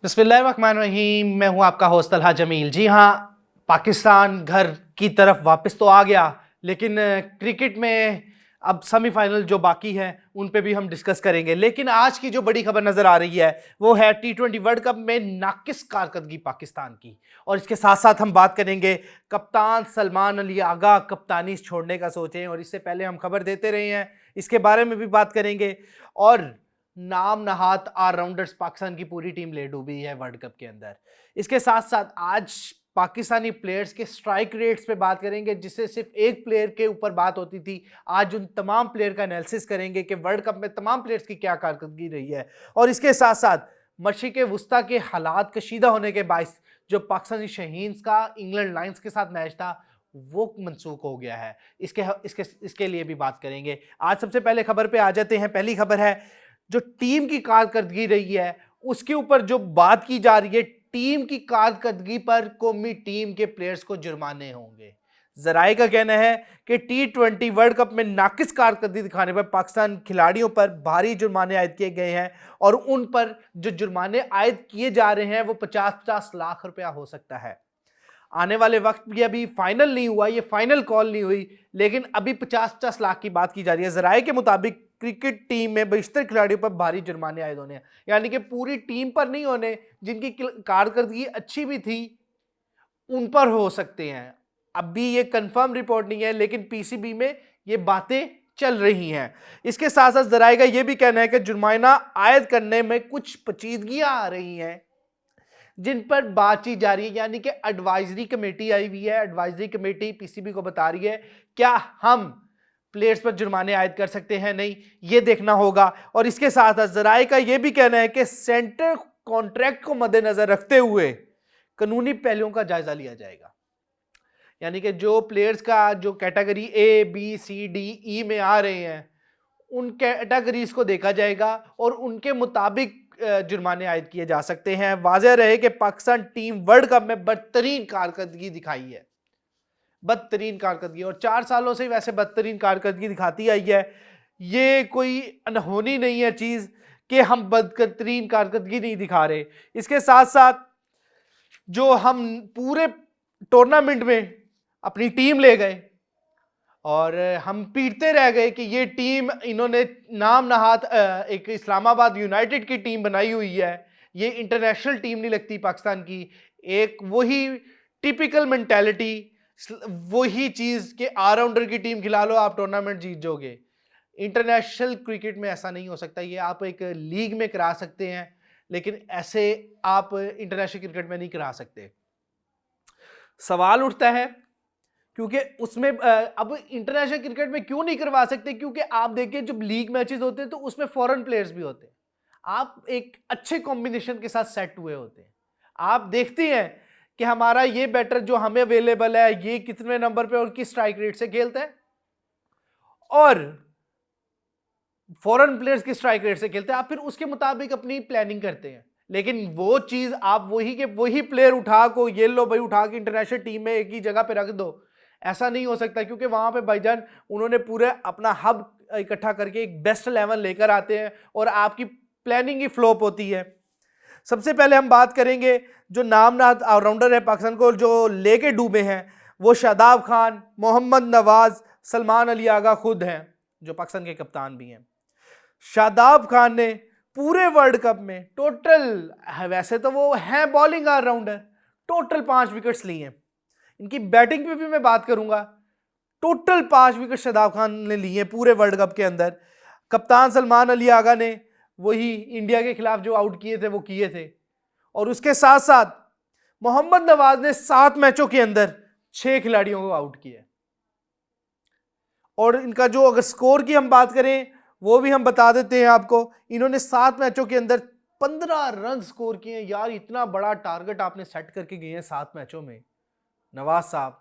बिस्मिल्लाहिर्रहमानिर्रहीम। मैं हूं आपका होस्ट तलहा जमील। जी हाँ, पाकिस्तान घर की तरफ वापस तो आ गया, लेकिन क्रिकेट में अब सेमीफाइनल जो बाकी हैं उन पे भी हम डिस्कस करेंगे। लेकिन आज की जो बड़ी खबर नजर आ रही है वो है T20 वर्ल्ड कप में नाकिस कारकर्दगी पाकिस्तान की। और इसके साथ साथ हम बात करेंगे कप्तान सलमान अली आगा कप्तानी छोड़ने का सोचे हैं, और इससे पहले हम खबर देते रहे हैं, इसके बारे में भी बात करेंगे। और नाम नहात ऑलराउंडर्स पाकिस्तान की पूरी टीम ले डूबी है वर्ल्ड कप के अंदर। इसके साथ साथ आज पाकिस्तानी प्लेयर्स के स्ट्राइक रेट्स पे बात करेंगे, जिससे सिर्फ एक प्लेयर के ऊपर बात होती थी। आज उन तमाम प्लेयर का एनालिसिस करेंगे कि वर्ल्ड कप में तमाम प्लेयर्स की क्या कारकर्दगी रही है। और इसके साथ साथ मशरिक़ वुस्ता के हालात कशीदा होने के बायस जो पाकिस्तानी शहीन्स का इंग्लैंड लायंस के साथ मैच था वो मनसूख हो गया है। इसके लिए भी बात करेंगे। आज सबसे पहले खबर पे आ जाते हैं। पहली खबर है जो टीम की कारकर्दगी रही है उसके ऊपर जो बात की जा रही है, टीम की कारकर्दगी पर कौमी टीम के प्लेयर्स को जुर्माने होंगे। जराए का कहना है कि T20 वर्ल्ड कप में नाकिस कारकर्दगी दिखाने पर पाकिस्तान खिलाड़ियों पर भारी जुर्माने आयद किए गए हैं, और उन पर जो जुर्माने आयद किए जा रहे हैं वो 50-50 लाख रुपया हो सकता है। आने वाले वक्त भी अभी फाइनल नहीं हुआ, ये फाइनल कॉल नहीं हुई, लेकिन अभी 50-50 लाख की बात की जा रही है। जराए के मुताबिक क्रिकेट टीम में 72 खिलाड़ियों पर भारी जुर्माने आयद होने हैं, यानी कि पूरी टीम पर नहीं होने, जिनकी कारकर्दगी अच्छी भी थी उन पर हो सकते हैं। अभी ये कंफर्म रिपोर्ट नहीं है, लेकिन पीसीबी में ये बातें चल रही हैं। इसके साथ साथ जराए का ये भी कहना है कि जुर्माना आयद करने में कुछ पेचीदगियां आ रही हैं जिन पर बातचीत जारी है, यानी कि एडवाइजरी कमेटी आई हुई है। एडवाइजरी कमेटी पीसीबी को बता रही है क्या हम प्लेयर्स पर जुर्माने आयद कर सकते हैं, नहीं, ये देखना होगा। और इसके साथ साथ जराए का यह भी कहना है कि सेंटर कॉन्ट्रैक्ट को मद्देनजर रखते हुए कानूनी पहलुओं का जायजा लिया जाएगा, यानी कि जो प्लेयर्स का जो category A B C D E में आ रहे हैं उन कैटेगरीज को देखा जाएगा और उनके मुताबिक जुर्माने आयद किए जा सकते हैं। वाज़ेह रहे कि पाकिस्तान टीम वर्ल्ड कप में बदतरीन कारकर्दगी दिखाई है, बदतरीन कारकर्दगी, और 4 सालों से वैसे बदतरीन कारकर्दगी दिखाती आई है। ये कोई अनहोनी नहीं है चीज़ कि हम बदतरीन कारकर्दगी नहीं दिखा रहे। इसके साथ साथ जो हम पूरे टूर्नामेंट में अपनी टीम ले गए और हम पीटते रह गए कि ये टीम इन्होंने नाम नहात एक इस्लामाबाद यूनाइटेड की टीम बनाई हुई है, ये इंटरनेशनल टीम नहीं लगती पाकिस्तान की। एक वही टिपिकल मेंटालिटी, वही चीज़ कि ऑलराउंडर की टीम खिला लो आप टूर्नामेंट जीत जाओगे। इंटरनेशनल क्रिकेट में ऐसा नहीं हो सकता। ये आप एक लीग में करा सकते हैं, लेकिन ऐसे आप इंटरनेशनल क्रिकेट में नहीं करा सकते। सवाल उठता है क्योंकि उसमें अब इंटरनेशनल क्रिकेट में क्यों नहीं करवा सकते, क्योंकि आप देखिए जब लीग मैचेस होते हैं तो उसमें फॉरेन प्लेयर्स भी होते हैं, आप एक अच्छे कॉम्बिनेशन के साथ सेट हुए होते हैं। आप देखते हैं कि हमारा ये बैटर जो हमें अवेलेबल है ये कितने नंबर पे और किस स्ट्राइक रेट से खेलता है, और फॉरेन प्लेयर्स की स्ट्राइक रेट से खेलते हैं। आप फिर उसके मुताबिक अपनी प्लानिंग करते हैं, लेकिन वो चीज आप वही के वही प्लेयर उठा को ये लो भाई उठा के इंटरनेशनल टीम में एक ही जगह पे रख दो, ऐसा नहीं हो सकता। क्योंकि वहां पे भाईजान उन्होंने पूरे अपना हब इकट्ठा करके एक बेस्ट 11 लेकर आते हैं और आपकी प्लानिंग ही फ्लॉप होती है। सबसे पहले हम बात करेंगे जो नामनाद ऑलराउंडर है पाकिस्तान को जो लेके डूबे हैं, वो शादाब खान, मोहम्मद नवाज, सलमान अली आगा खुद हैं जो पाकिस्तान के कप्तान भी हैं। शादाब खान ने पूरे वर्ल्ड कप में टोटल, वैसे तो वो हैं बॉलिंग ऑलराउंडर, टोटल 5 विकेट्स लिए हैं। इनकी बैटिंग पे भी मैं बात करूंगा, टोटल 5 विकेट शादाब खान ने लिए पूरे वर्ल्ड कप के अंदर। कप्तान सलमान अली आगा ने वही इंडिया के खिलाफ जो आउट किए थे वो किए थे, और उसके साथ साथ मोहम्मद नवाज ने 7 मैचों के अंदर 6 खिलाड़ियों को आउट किया। और इनका जो अगर स्कोर की हम बात करें वो भी हम बता देते हैं आपको। इन्होंने 7 मैचों के अंदर 15 रन स्कोर किए। यार इतना बड़ा टारगेट आपने सेट करके गए हैं 7 मैचों में नवाज साहब,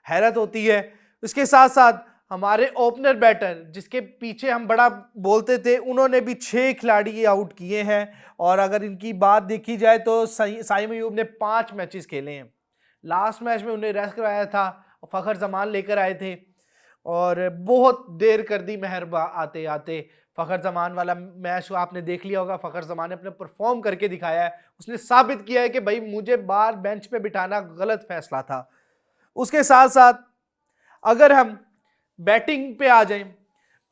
हैरत होती है। इसके साथ साथ हमारे ओपनर बैटर जिसके पीछे हम बड़ा बोलते थे, उन्होंने भी 6 खिलाड़ी आउट किए हैं। और अगर इनकी बात देखी जाए तो साइम अयूब ने 5 मैचेस खेले हैं। लास्ट मैच में उन्हें रेस्ट कराया था, फखर जमान लेकर आए थे और बहुत देर कर दी मेहरबा आते आते। फ़खर जमान वाला मैच आपने देख लिया होगा, फ़खर जमान ने अपने परफॉर्म करके दिखाया है, उसने साबित किया है कि भाई मुझे बाहर बेंच पे बिठाना गलत फैसला था। उसके साथ साथ अगर हम बैटिंग पे आ जाएं,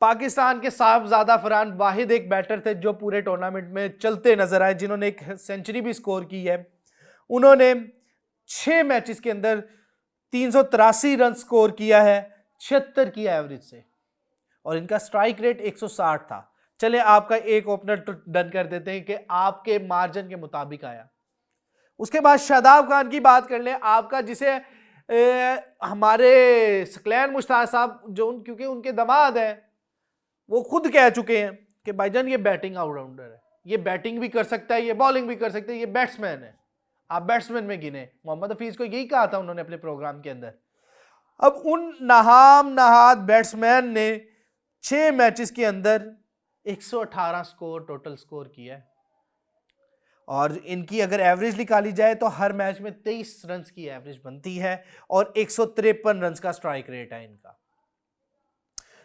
पाकिस्तान के साहबजादा फरहान वाहिद एक बैटर थे जो पूरे टूर्नामेंट में चलते नजर आए, जिन्होंने एक सेंचुरी भी स्कोर की है। उन्होंने 6 मैचेस के अंदर 383 रन स्कोर किया है 76 की एवरेज से, और इनका स्ट्राइक रेट 160 था। चले आपका एक ओपनर तो डन कर देते हैं कि आपके मार्जिन के मुताबिक आया। उसके बाद शादाब खान की बात कर लें, आपका जिसे हमारे सकलैन मुश्ताक साहब जो क्योंकि उनके दामाद हैं वो खुद कह चुके हैं कि भाईजान ये बैटिंग ऑलराउंडर है, ये बैटिंग भी कर सकता है, ये बॉलिंग भी कर सकता है, ये बैट्समैन है, आप बैट्समैन में गिने। मोहम्मद हफीज को यही कहा था उन्होंने अपने प्रोग्राम के अंदर। अब उन नहाम नहाद बैट्समैन ने 6 मैचेस के अंदर 118 स्कोर टोटल स्कोर किया है, और इनकी अगर एवरेज निकाली जाए तो हर मैच में 23 रन की एवरेज बनती है और 153 रन का स्ट्राइक रेट है इनका।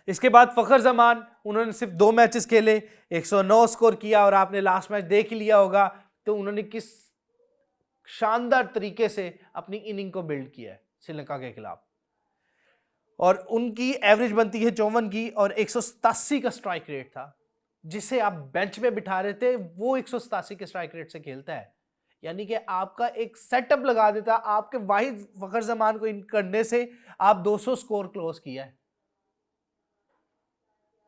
इसके बाद फ़खर जमान, उन्होंने सिर्फ 2 मैचेस खेले, 109 स्कोर किया, और आपने लास्ट मैच देख लिया होगा तो उन्होंने किस शानदार तरीके से अपनी इनिंग को बिल्ड किया है श्रीलंका के खिलाफ, और उनकी एवरेज बनती है 54 की, और 187 का स्ट्राइक रेट था। जिसे आप बेंच पे बिठा रहे थे वो 187 के स्ट्राइक रेट से खेलता है, यानी कि आपका एक सेटअप लगा देता। आपके वाहिद फ़खर जमान को इन करने से आप 200 स्कोर क्लोज किया है,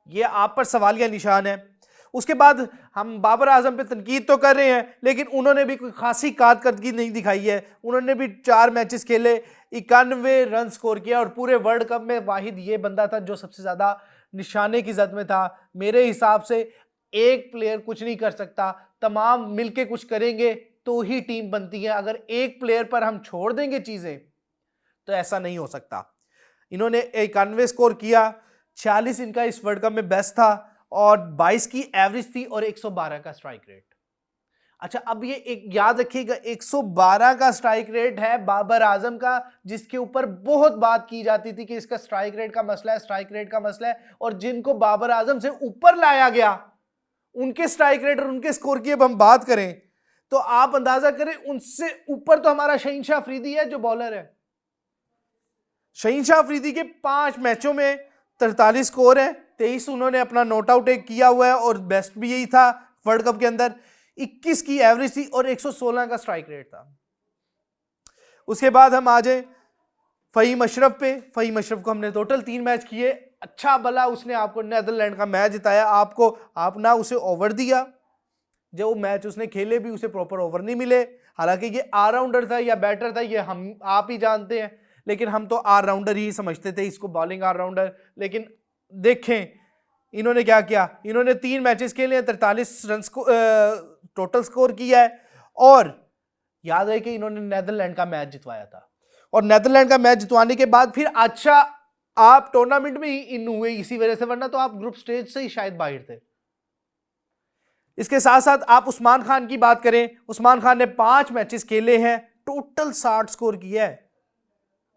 ये आप पर सवालिया निशान है। उसके बाद हम बाबर आजम पे तनकीद तो कर रहे हैं, लेकिन उन्होंने भी कोई खासी कारकर्दगी नहीं दिखाई है। उन्होंने भी 4 मैचेस खेले, 91 रन स्कोर किया, और पूरे वर्ल्ड कप में वाहिद ये बंदा था जो सबसे ज्यादा निशाने की जद में था। मेरे हिसाब से एक प्लेयर कुछ नहीं कर सकता, तमाम मिलके कुछ करेंगे तो ही टीम बनती है। अगर एक प्लेयर पर हम छोड़ देंगे चीजें तो ऐसा नहीं हो सकता। इन्होंने 91 स्कोर किया, 46 इनका इस वर्ल्ड कप में बेस्ट था, और 22 की एवरेज थी, और 112 का स्ट्राइक रेट। अच्छा, अब ये एक याद रखिएगा, 112 का स्ट्राइक रेट है बाबर आजम का, जिसके ऊपर बहुत बात की जाती थी कि इसका स्ट्राइक रेट का मसला है, स्ट्राइक रेट का मसला है, और जिनको बाबर आजम से ऊपर लाया गया उनके स्ट्राइक रेट और उनके स्कोर की अब हम बात करें तो आप अंदाजा करें, उनसे ऊपर तो हमारा शहीनशाह अफरीदी है जो बॉलर है। शहीनशाह अफरीदी के 5 मैचों में 43 स्कोर है, 23 उन्होंने अपना नोट आउट एक किया हुआ है, और बेस्ट भी यही था वर्ल्ड कप के अंदर। 21 की एवरेज थी और 116 का स्ट्राइक रेट था। उसके बाद हम आ जाए फ़हीम अशरफ पे। फ़हीम अशरफ को हमने टोटल 3 मैच किए, अच्छा भला उसने आपको नीदरलैंड का मैच जिताया, आप ना उसे ओवर दिया, जो मैच उसने खेले भी उसे प्रॉपर ओवर नहीं मिले। हालांकि ये ऑलराउंडर था या बैटर था ये हम आप ही जानते हैं, लेकिन हम तो ऑलराउंडर ही समझते थे इसको, बॉलिंग ऑलराउंडर। लेकिन देखें इन्होंने क्या किया, इन्होंने 3 मैचेस खेले, 43 रन टोटल स्कोर किया है, और याद है कि इन्होंने नीदरलैंड का मैच जितवाया था, और नीदरलैंड का मैच जितवाने के बाद फिर अच्छा आप टूर्नामेंट में ही इन हुए इसी वजह से, वरना तो आप ग्रुप स्टेज से ही शायद बाहर थे। इसके साथ साथ आप उस्मान खान की बात करें, उस्मान खान ने 5 मैचेस खेले हैं, टोटल 60 स्कोर किया है।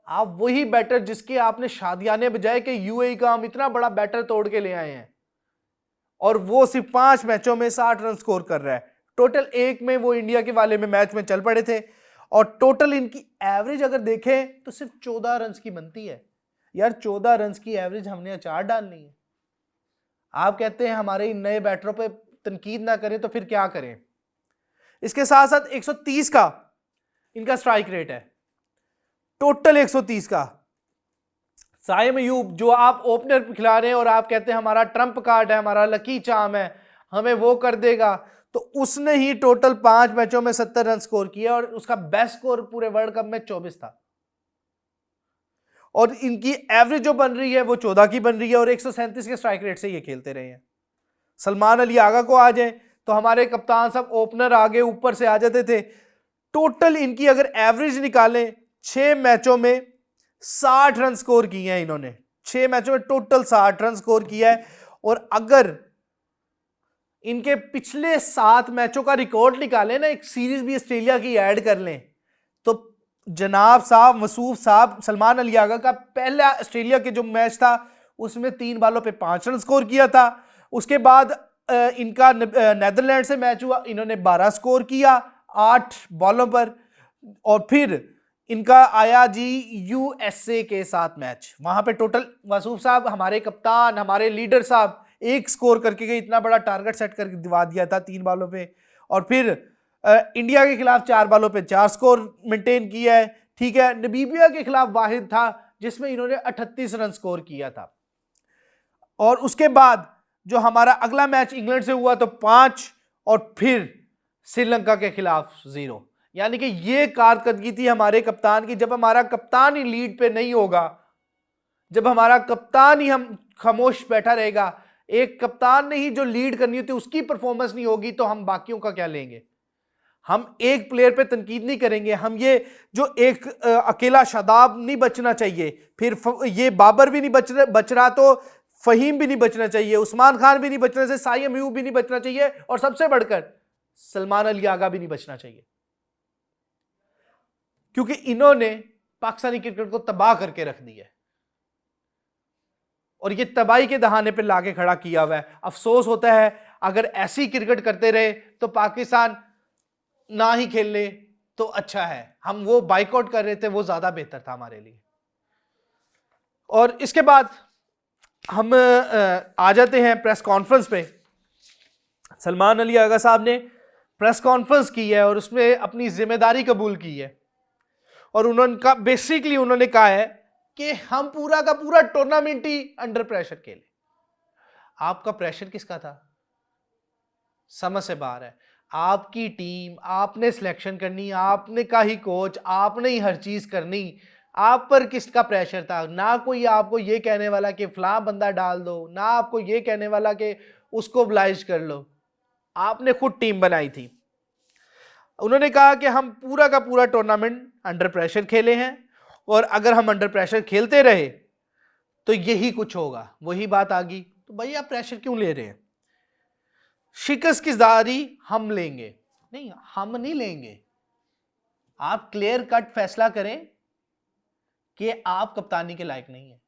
आप वही बैटर जिसके आपने शादियाने बजाय कि यूएई का हम इतना बड़ा बैटर तोड़ के ले आए हैं, और वो सिर्फ 5 मैचों में 60 रन स्कोर कर रहा है। टोटल एक में वो इंडिया के वाले में मैच में चल पड़े थे, और टोटल इनकी एवरेज अगर देखें तो सिर्फ 14 रन की बनती है। यार 14 रन की एवरेज हमने अचार डालनी है। आप कहते हैं हमारे इन नए बैटरों पे तनकीद ना करें तो फिर क्या करें। इसके साथ साथ 130 का इनका स्ट्राइक रेट है, टोटल 130 का। साइम अयूब जो आप ओपनर खिला रहे हैं और आप कहते हैं हमारा ट्रंप कार्ड है, हमारा लकी चार्म है, हमें वो कर देगा, तो उसने ही टोटल 5 मैचों में 70 रन स्कोर किया, और उसका बेस्ट स्कोर पूरे वर्ल्ड कप में 24 था, और इनकी एवरेज जो बन रही है वो 14 की बन रही है, और 137 के स्ट्राइक रेट से ये खेलते रहे हैं। सलमान अली आगा को आ जाए तो हमारे कप्तान साहब ओपनर आगे ऊपर से आ जाते थे। टोटल इनकी अगर एवरेज निकालें 6 मैचों में 60 रन स्कोर किए हैं इन्होंने, 6 मैचों में टोटल 60 रन स्कोर किया है। और अगर इनके पिछले 7 मैचों का रिकॉर्ड निकालें ना, एक सीरीज भी ऑस्ट्रेलिया की ऐड कर लें, तो जनाब साहब मसूफ साहब सलमान अली आगा का पहला ऑस्ट्रेलिया के जो मैच था उसमें 3 बॉलों पे 5 रन स्कोर किया था। उसके बाद इनका नेदरलैंड से मैच हुआ, इन्होंने 12 स्कोर किया 8 बॉलों पर। और फिर इनका आया जी यूएसए के साथ मैच, वहां पे टोटल वसूफ साहब हमारे कप्तान हमारे लीडर साहब एक स्कोर करके गए, इतना बड़ा टारगेट सेट करके दिवा दिया था 3 बॉलों पे। और फिर इंडिया के खिलाफ 4 बॉलों पे 4 स्कोर मेंटेन किया है, ठीक है। नमीबिया के खिलाफ वाहिद था जिसमें इन्होंने 38 रन स्कोर किया था। और उसके बाद जो हमारा अगला मैच इंग्लैंड से हुआ तो 5 और फिर श्रीलंका के खिलाफ 0। यानी कि ये कारकर्दगी थी हमारे कप्तान की। जब हमारा कप्तान ही लीड पे नहीं होगा, जब हमारा कप्तान ही हम खामोश बैठा रहेगा, एक कप्तान ने ही जो लीड करनी होती उसकी परफॉर्मेंस नहीं होगी, तो हम बाकियों का क्या लेंगे। हम एक प्लेयर पे तनकीद नहीं करेंगे, हम ये जो एक अकेला शादाब नहीं बचना चाहिए, फिर ये बाबर भी नहीं बच रहा तो फहीम भी नहीं बचना चाहिए, उस्मान खान भी नहीं बचना चाहिए, साइम अयूब भी नहीं बचना चाहिए, और सबसे बढ़कर सलमान अली आगा भी नहीं बचना चाहिए। क्योंकि इन्होंने पाकिस्तानी क्रिकेट को तबाह करके रख दिया है और ये तबाही के दहाने पे लाके खड़ा किया हुआ है। अफसोस होता है अगर ऐसी क्रिकेट करते रहे तो पाकिस्तान ना ही खेल ले तो अच्छा है। हम वो बाइकआउट कर रहे थे, वो ज्यादा बेहतर था हमारे लिए। और इसके बाद हम आ जाते हैं प्रेस कॉन्फ्रेंस पे। सलमान अली आगा साहब ने प्रेस कॉन्फ्रेंस की है और उसमें अपनी जिम्मेदारी कबूल की है और उन्होंने कहा है कि हम पूरा का पूरा टूर्नामेंट ही अंडर प्रेशर खेले। आपका प्रेशर किसका था, समझ से बाहर है। आपकी टीम, आपने सिलेक्शन करनी, आपने का ही कोच, आपने ही हर चीज करनी, आप पर किसका प्रेशर था। ना कोई आपको ये कहने वाला कि फलां बंदा डाल दो, ना आपको ये कहने वाला कि उसको oblige कर लो, आपने खुद टीम बनाई थी। उन्होंने कहा कि हम पूरा का पूरा टूर्नामेंट अंडर प्रेशर खेले हैं और अगर हम अंडर प्रेशर खेलते रहे तो यही कुछ होगा। वही बात आ गई, तो भाई आप प्रेशर क्यों ले रहे हैं। शिकस्त की ज़िम्मेदारी हम लेंगे, नहीं हम नहीं लेंगे। आप क्लियर कट फैसला करें कि आप कप्तानी के लायक नहीं है।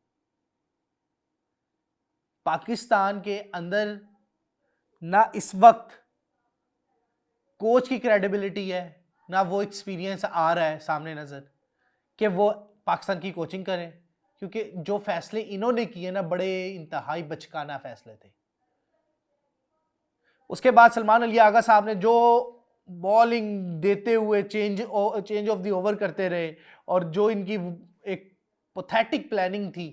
पाकिस्तान के अंदर ना इस वक्त कोच की क्रेडिबिलिटी है, ना वो एक्सपीरियंस आ रहा है सामने नजर कि वो पाकिस्तान की कोचिंग करें, क्योंकि जो फैसले इन्होंने किए ना बड़े इंतहाई बचकाना फैसले थे। उसके बाद सलमान अली आगा साहब ने जो बॉलिंग देते हुए चेंज ऑफ द ओवर करते रहे और जो इनकी एक पैथेटिक प्लानिंग थी,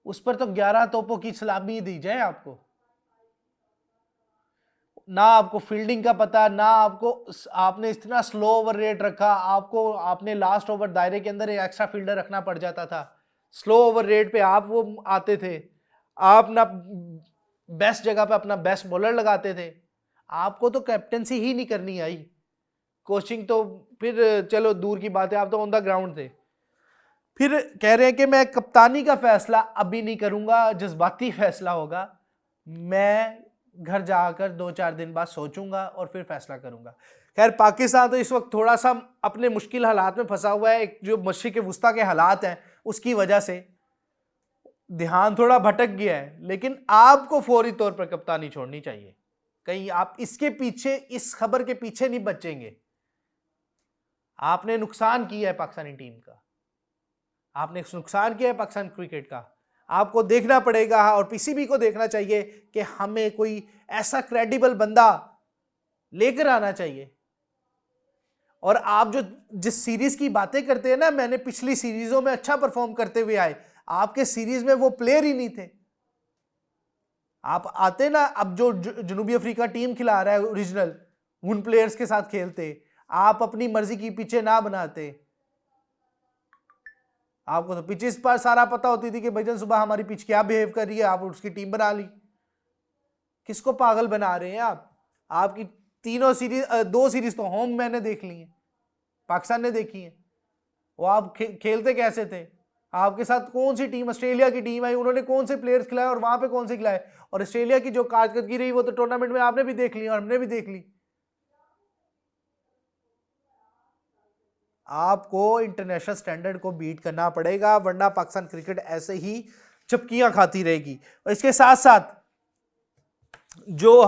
उस पर तो 11 तोपों की सलामी दी जाए आपको। ना आपको फील्डिंग का पता, ना आपने इतना स्लो ओवर रेट रखा, आपने लास्ट ओवर दायरे के अंदर एक एक्स्ट्रा फील्डर रखना पड़ जाता था। स्लो ओवर रेट पे आप वो आते थे, आप ना बेस्ट जगह पे अपना बेस्ट बॉलर लगाते थे। आपको तो कैप्टनसी ही नहीं करनी आई, कोचिंग तो फिर चलो दूर की बात है, आप तो ऑन द ग्राउंड थे। फिर कह रहे हैं कि मैं कप्तानी का फैसला अभी नहीं करूंगा, जज्बाती फैसला होगा, मैं घर जाकर 2-4 दिन बाद सोचूंगा और फिर फैसला करूंगा। खैर पाकिस्तान तो इस वक्त थोड़ा सा अपने मुश्किल हालात में फंसा हुआ है। एक जो मशरिक वस्ता के हालात हैं उसकी वजह से ध्यान थोड़ा भटक गया है, लेकिन आपको फौरी तौर पर कप्तानी छोड़नी चाहिए। कहीं आप इसके पीछे, इस खबर के पीछे नहीं बचेंगे। आपने नुकसान किया है पाकिस्तानी टीम का, आपने नुकसान किया है पाकिस्तान क्रिकेट का। आपको देखना पड़ेगा और पीसीबी को देखना चाहिए कि हमें कोई ऐसा क्रेडिबल बंदा लेकर आना चाहिए। और आप जो जिस सीरीज की बातें करते हैं ना, मैंने पिछली सीरीजों में अच्छा परफॉर्म करते हुए आए, आपके सीरीज में वो प्लेयर ही नहीं थे। आप आते ना, अब जो जनूबी अफ्रीका टीम खिला रहा है ओरिजिनल, उन प्लेयर्स के साथ खेलते, आप अपनी मर्जी की पिचे ना बनाते। आपको तो पिचेस पर सारा पता होती थी कि भाईजान सुबह हमारी पिच क्या बिहेव कर रही है, आप उसकी टीम बना ली। किसको पागल बना रहे हैं आप। आपकी तीनों सीरीज, 2 सीरीज तो होम मैंने देख ली है, पाकिस्तान ने देखी है। वो आप खेलते कैसे थे, आपके साथ कौन सी टीम, ऑस्ट्रेलिया की टीम आई, उन्होंने कौन से प्लेयर्स खिलाए और वहां पे कौन से खिलाए। और ऑस्ट्रेलिया की जो कारकर्दगी रही वो तो टूर्नामेंट में आपने भी देख ली और हमने भी देख ली। आपको इंटरनेशनल स्टैंडर्ड को बीट करना पड़ेगा, वरना पाकिस्तान क्रिकेट ऐसे ही चपकियां खाती रहेगी। और इसके साथ साथ जो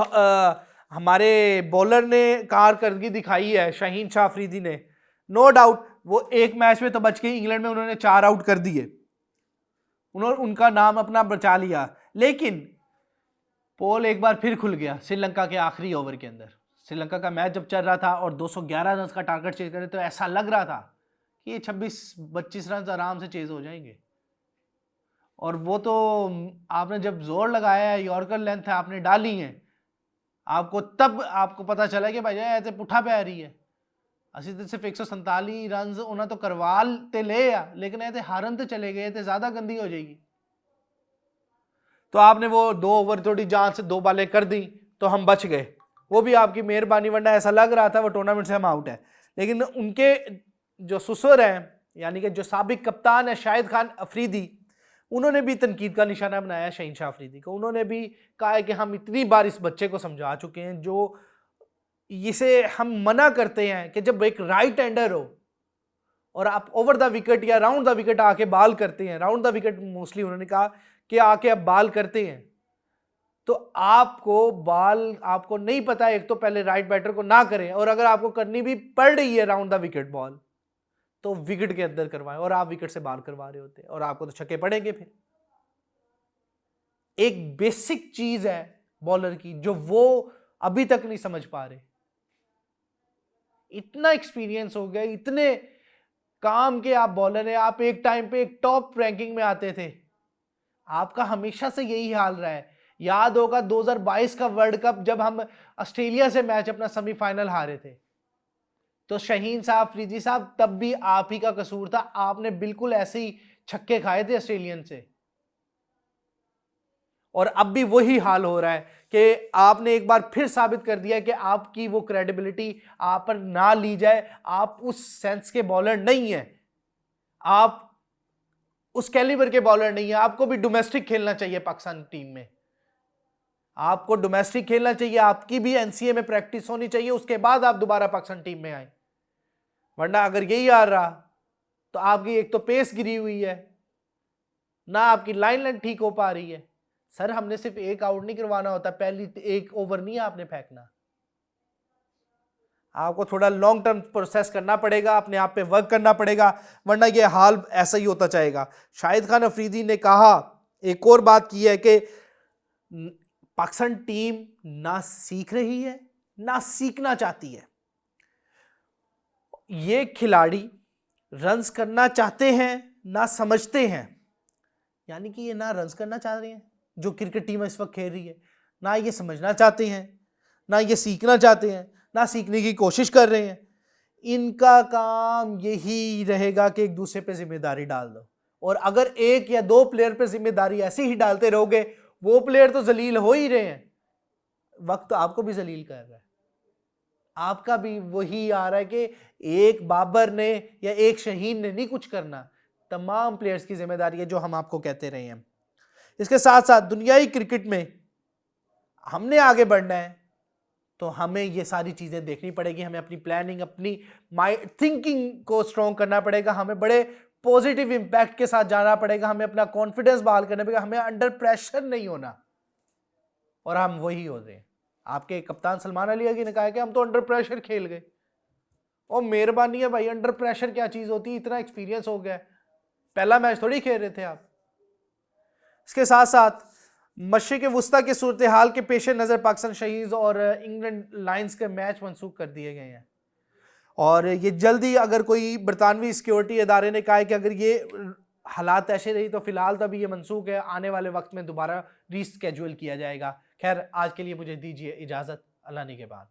हमारे बॉलर ने कारकर्दगी दिखाई है शाहीन शाह अफरीदी ने, नो डाउट वो एक मैच में तो बच के, इंग्लैंड में उन्होंने 4 आउट कर दिए, उन्होंने उनका नाम अपना बचा लिया, लेकिन पोल एक बार फिर खुल गया श्रीलंका के आखिरी ओवर के अंदर। श्रीलंका का मैच जब चल रहा था और 211 रन का टारगेट चेज करे तो ऐसा लग रहा था कि ये 26-25 रन आराम से चेज हो जाएंगे। और वो तो आपने जब जोर लगाया है, यॉर्कर लेंथ है आपने डाली है, आपको तब आपको पता चला कि भाई ऐसे पुठा पे आ रही है। असि तो सिर्फ 147 रन उन्हें तो करवाते ले आ, लेकिन ऐसे हारन तो चले गए थे, ज्यादा गंदी हो जाएगी। तो आपने वो 2 ओवर थोड़ी जान से 2 बालें कर दी तो हम बच गए, वो भी आपकी मेहरबानी, वरना ऐसा लग रहा था वो टूर्नामेंट से हम आउट है। लेकिन उनके जो ससुर हैं, यानी कि जो साबिक कप्तान है शाहिद खान अफरीदी, उन्होंने भी तनकीद का निशाना बनाया शाहीन शाह अफरीदी को। उन्होंने भी कहा है कि हम इतनी बार इस बच्चे को समझा चुके हैं, जो इसे हम मना करते हैं कि जब एक राइट हैंडर हो और आप ओवर द विकेट या राउंड द विकेट आके बाल करते हैं, राउंड द विकेट मोस्टली उन्होंने कहा कि आके आप बाल करते हैं, तो आपको बाल आपको नहीं पता है, एक तो पहले राइट बैटर को ना करें, और अगर आपको करनी भी पड़ रही है राउंड द विकेट बॉल तो विकेट के अंदर करवाएं, और आप विकेट से बाहर करवा रहे होते हैं और आपको तो छक्के पड़ेंगे। फिर एक बेसिक चीज है बॉलर की जो वो अभी तक नहीं समझ पा रहे। इतना एक्सपीरियंस हो गया, इतने काम के आप बॉलर हैं, आप एक टाइम पे एक टॉप रैंकिंग में आते थे, आपका हमेशा से यही हाल रहा है। याद होगा 2022 का वर्ल्ड कप जब हम ऑस्ट्रेलिया से मैच अपना सेमीफाइनल हारे थे, तो शाहीन साहब अफरीदी साहब तब भी आप ही का कसूर था, आपने बिल्कुल ऐसे ही छक्के खाए थे ऑस्ट्रेलियन से। और अब भी वही हाल हो रहा है कि आपने एक बार फिर साबित कर दिया कि आपकी वो क्रेडिबिलिटी आप पर ना ली जाए, आप उस सेंस के बॉलर नहीं है, आप उस कैलिबर के बॉलर नहीं है। आपको भी डोमेस्टिक खेलना चाहिए पाकिस्तान टीम में, आपको डोमेस्टिक खेलना चाहिए, आपकी भी एनसीए में प्रैक्टिस होनी चाहिए, उसके बाद आप दोबारा पाकिस्तान टीम में आए। वरना अगर यही आ रहा तो आपकी एक तो पेस गिरी हुई है, ना आपकी लाइन ठीक हो पा रही है। सर हमने सिर्फ एक आउट नहीं करवाना होता, पहली एक ओवर नहीं आपने फेंकना, आपको थोड़ा लॉन्ग टर्म प्रोसेस करना पड़ेगा, अपने आप पे वर्क करना पड़ेगा, वरना ये हाल ऐसा ही होता जाएगा। शाहिद खान अफरीदी ने कहा, एक और बात की है कि पाकिस्तान टीम ना सीख रही है ना सीखना चाहती है। ये खिलाड़ी रन्स करना चाहते हैं ना समझते हैं, यानी कि ये ना रन्स करना चाह रहे हैं जो क्रिकेट टीम इस वक्त खेल रही है, ना ये समझना चाहते हैं, ना ये सीखना चाहते हैं, ना सीखने की कोशिश कर रहे हैं। इनका काम यही रहेगा कि एक दूसरे पे जिम्मेदारी डाल दो, और अगर 1 या 2 प्लेयर पे जिम्मेदारी ऐसे ही डालते रहोगे, वो प्लेयर तो जलील हो ही रहे हैं, वक्त आपको भी जलील कर रहा है। आपका भी वही आ रहा है कि एक बाबर ने या एक शहीन ने नहीं कुछ करना, तमाम प्लेयर्स की जिम्मेदारी है, जो हम आपको कहते रहे हैं। इसके साथ साथ दुनियाई क्रिकेट में हमने आगे बढ़ना है तो हमें ये सारी चीजें देखनी पड़ेगी, हमें अपनी प्लानिंग, अपनी माइंड थिंकिंग को स्ट्रॉन्ग करना पड़ेगा, हमें बड़े पॉजिटिव इंपैक्ट के साथ जाना पड़ेगा, हमें अपना कॉन्फिडेंस बहाल करना पड़ेगा, हमें अंडर प्रेशर नहीं होना, और हम वही हो रहे हैं। आपके कप्तान सलमान अली ने कहा कि हम तो अंडर प्रेशर खेल गए, और मेहरबानी है भाई, अंडर प्रेशर क्या चीज होती है, इतना एक्सपीरियंस हो गया, पहला मैच थोड़ी खेल रहे थे आप। इसके साथ साथ मशरिक़ वुस्ता के सूरत हाल के पेश नज़र पाकिस्तान शहीद और इंग्लैंड लायंस के मैच मनसूख कर दिए गए हैं, और ये जल्दी, अगर कोई बरतानवी सिक्योरिटी इदारे ने कहा है कि अगर ये हालात ऐसे रही तो फिलहाल तभी ये मनसूख है, आने वाले वक्त में दोबारा रीस्केड्यूल किया जाएगा। खैर आज के लिए मुझे दीजिए इजाज़त, अल्लाह ने के बाद।